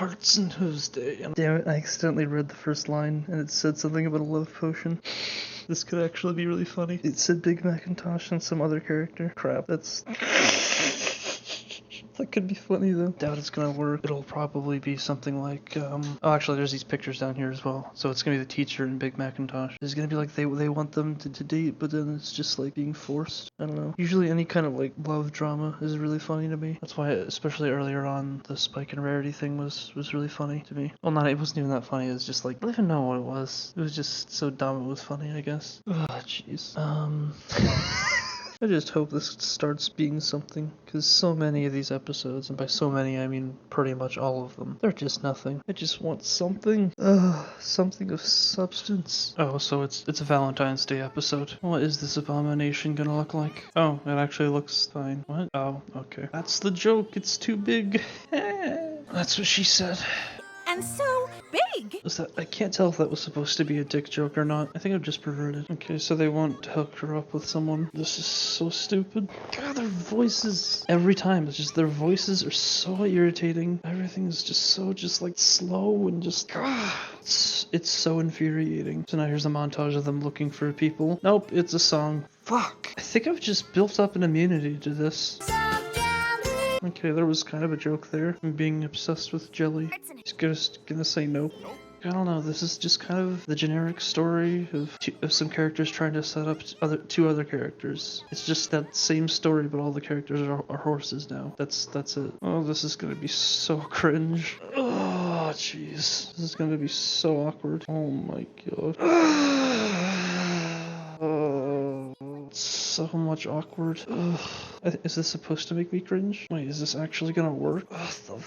Hearts and Hooves Day. Damn it, I accidentally read the first line and it said something about a love potion. This could actually be really funny. It said Big Macintosh and some other character. Crap, that's... That could be funny though. Doubt it's gonna work. It'll probably be something like, oh actually there's these pictures down here as well. So it's gonna be the teacher and Big Macintosh. It's gonna be like they want them to date, but then it's just like being forced. I don't know. Usually any kind of like love drama is really funny to me. That's why, especially earlier on, the spike in rarity thing was really funny to me. Well, it wasn't even that funny. It was just like, I don't even know what it was. It was just so dumb it was funny, I guess. Ugh, jeez. I just hope this starts being something, because so many of these episodes, and by so many I mean pretty much all of them, they're just nothing. I just want something. Something of substance. Oh, so it's a Valentine's Day episode. What is this abomination gonna look like? Oh, it actually looks fine. What? Oh, okay. That's the joke, it's too big. That's what she said. And so big! I can't tell if that was supposed to be a dick joke or not. I think I've just perverted. Okay, so they want to hook her up with someone. This is so stupid. God, their voices. Every time, it's just their voices are so irritating. Everything is just so like slow and just... It's so infuriating. So now here's a montage of them looking for people. Nope, it's a song. Fuck. I think I've just built up an immunity to this. Okay, there was kind of a joke there. I'm being obsessed with jelly. He's gonna say nope. I don't know, this is just kind of the generic story of some characters trying to set up two other characters. It's just that same story, but all the characters are horses now. That's it. Oh, this is gonna be so cringe. Oh, jeez. This is gonna be so awkward. Oh my god. So much awkward. Ugh. Is this supposed to make me cringe? Wait, is this actually gonna work? Ugh, the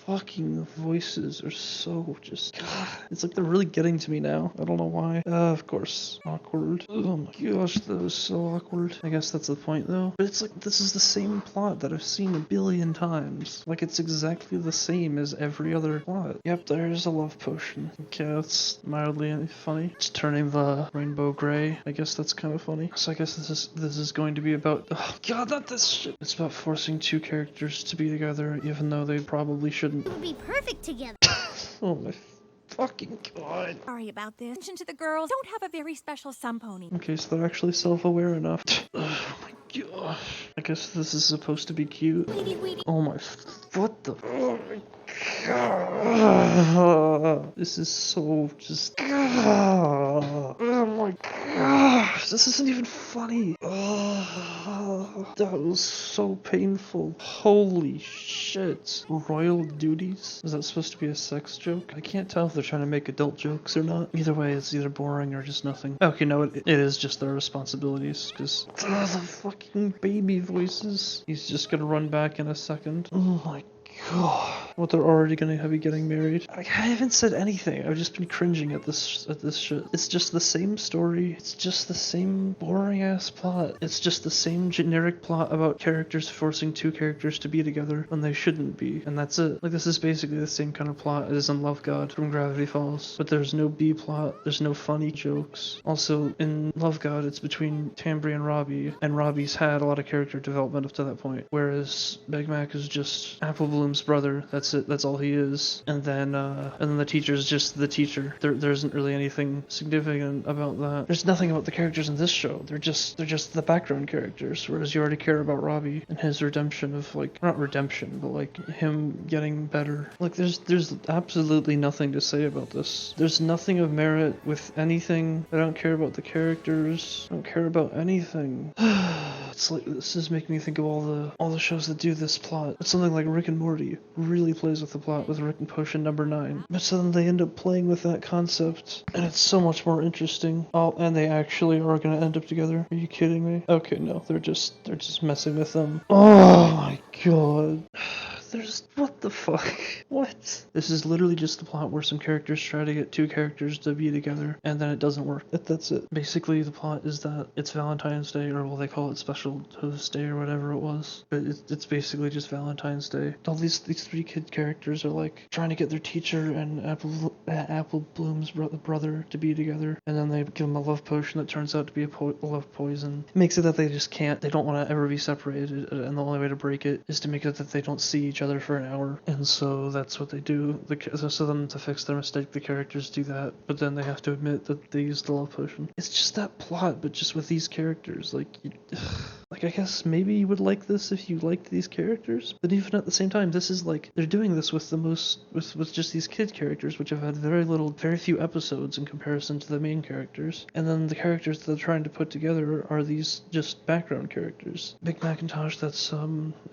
fucking voices are so just... God, it's like they're really getting to me now. I don't know why. Of course. Awkward. Oh my gosh, that was so awkward. I guess that's the point though. But it's like, this is the same plot that I've seen a billion times. Like, it's exactly the same as every other plot. Yep, there's a love potion. Okay, that's mildly funny. It's turning the rainbow gray. I guess that's kind of funny. So I guess this is going to be about... Oh god, not this shit. It's about forcing two characters to be together, even though they probably shouldn't. We'll be perfect together. Oh my fucking god. Sorry about this. Attention to the girls. Don't have a very special sun pony. Okay, so they're actually self-aware enough. Oh my gosh. I guess this is supposed to be cute. Oh my... What the... Oh my god. This is so just... Oh my gosh. This isn't even funny. Oh, that was so painful. Holy shit. Royal duties? Is that supposed to be a sex joke? I can't tell if they're trying to make adult jokes or not. Either way, it's either boring or just nothing. Okay, no, it is just their responsibilities, because... the fucking baby voices. He's just gonna run back in a second. Oh my god. What, they're already gonna be getting married? I haven't said anything. I've just been cringing at this shit. It's just the same story. It's just the same boring ass plot. It's just the same generic plot about characters forcing two characters to be together when they shouldn't be. And that's it. Like, this is basically the same kind of plot as in Love God from Gravity Falls. But there's no B plot. There's no funny jokes. Also, in Love God, it's between Tambry and Robbie. And Robbie's had a lot of character development up to that point. Whereas Big Mac is just Apple Bloom's brother. That's it. That's all he is. And then the teacher's just the teacher. There isn't really anything significant about that. There's nothing about the characters in this show. They're just the background characters. Whereas you already care about Robbie and his redemption of, like, not redemption, but like him getting better. Like, there's absolutely nothing to say about this. There's nothing of merit with anything. I don't care about the characters. I don't care about anything. It's like, this is making me think of all the shows that do this plot. It's something like Rick and Morty really plays with the plot with Rick and Potion number 9. But so then they end up playing with that concept, and it's so much more interesting. Oh, and they actually are gonna end up together. Are you kidding me? Okay, no, they're just messing with them. Oh my god. What the fuck? What? This is literally just the plot where some characters try to get two characters to be together, and then it doesn't work. That's it. Basically, the plot is that it's Valentine's Day, or well, they call it Special Host Day or whatever it was. But it's basically just Valentine's Day. All these three kid characters are like trying to get their teacher and Apple Bloom's brother to be together, and then they give them a love potion that turns out to be a love poison. It makes it that they just can't. They don't want to ever be separated, and the only way to break it is to make it that they don't see each each other for an hour, and so that's what they do. So then to fix their mistake, the characters do that, but then they have to admit that they used the love potion. It's just that plot, but just with these characters. Like, I guess maybe you would like this if you liked these characters, but even at the same time, this is like, they're doing this with with just these kid characters, which have had very few episodes in comparison to the main characters, and then the characters that they're trying to put together are these just background characters. Big Macintosh, that's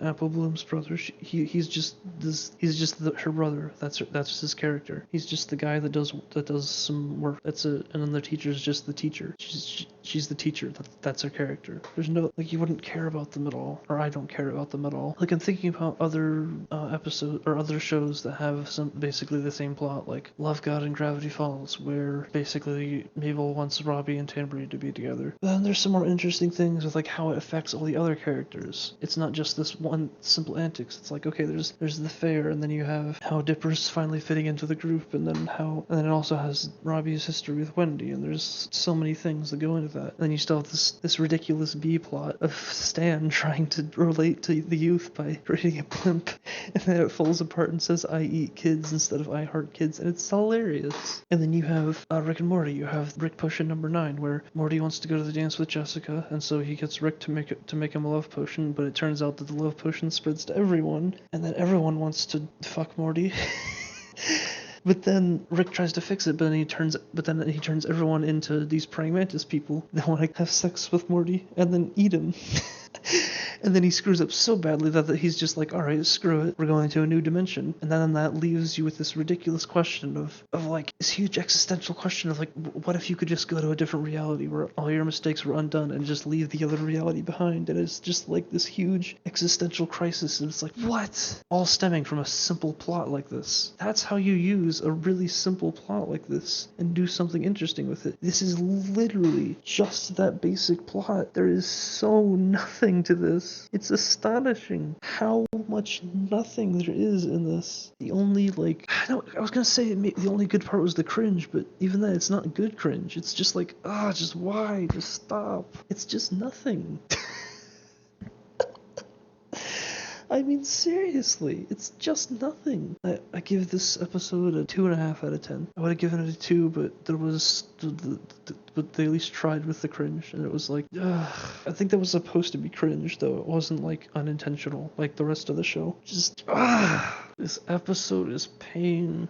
Apple Bloom's brother. He's just her brother. That's his character. He's just the guy that does some work. And then the teacher's just the teacher. She's the teacher. That's her character. There's no, like, you wouldn't care about them at all, or I don't care about them at all. Like, I'm thinking about other episodes or other shows that have basically the same plot, like Love God and Gravity Falls, where basically Mabel wants Robbie and Tambourine to be together. But then there's some more interesting things with like how it affects all the other characters. It's not just this one simple antics. It's like, okay, there's the fair, and then you have how Dipper's finally fitting into the group, and then it also has Robbie's history with Wendy, and there's so many things that go into that. And then you still have this ridiculous B plot of Stan trying to relate to the youth by creating a blimp, and then it falls apart and says I eat kids instead of I heart kids, and it's hilarious. And then you have Rick and Morty. You have Rick potion number 9, where Morty wants to go to the dance with Jessica, and so he gets Rick to make him a love potion, but it turns out that the love potion spreads to everyone, and then everyone wants to fuck Morty. But then Rick tries to fix it, but then he turns everyone into these praying mantis people that want to have sex with Morty and then eat him. And then he screws up so badly that he's just like, alright, screw it, we're going to a new dimension. And then that leaves you with this ridiculous question of like, this huge existential question of like, what if you could just go to a different reality where all your mistakes were undone and just leave the other reality behind? And it's just like this huge existential crisis, and it's like, what? All stemming from a simple plot like this. That's how you use a really simple plot like this and do something interesting with it. This is literally just that basic plot. There is so nothing to this. It's astonishing how much nothing there is in this. The only, like, I was gonna say the only good part was the cringe, but even then, it's not good cringe. It's just like, just why? Just stop. It's just nothing. I mean, seriously, it's just nothing. I give this episode a 2.5 out of 10. I would have given it a 2, but there was, but they at least tried with the cringe, and it was like, I think that was supposed to be cringe, though. It wasn't, like, unintentional, like the rest of the show. Just, this episode is pain.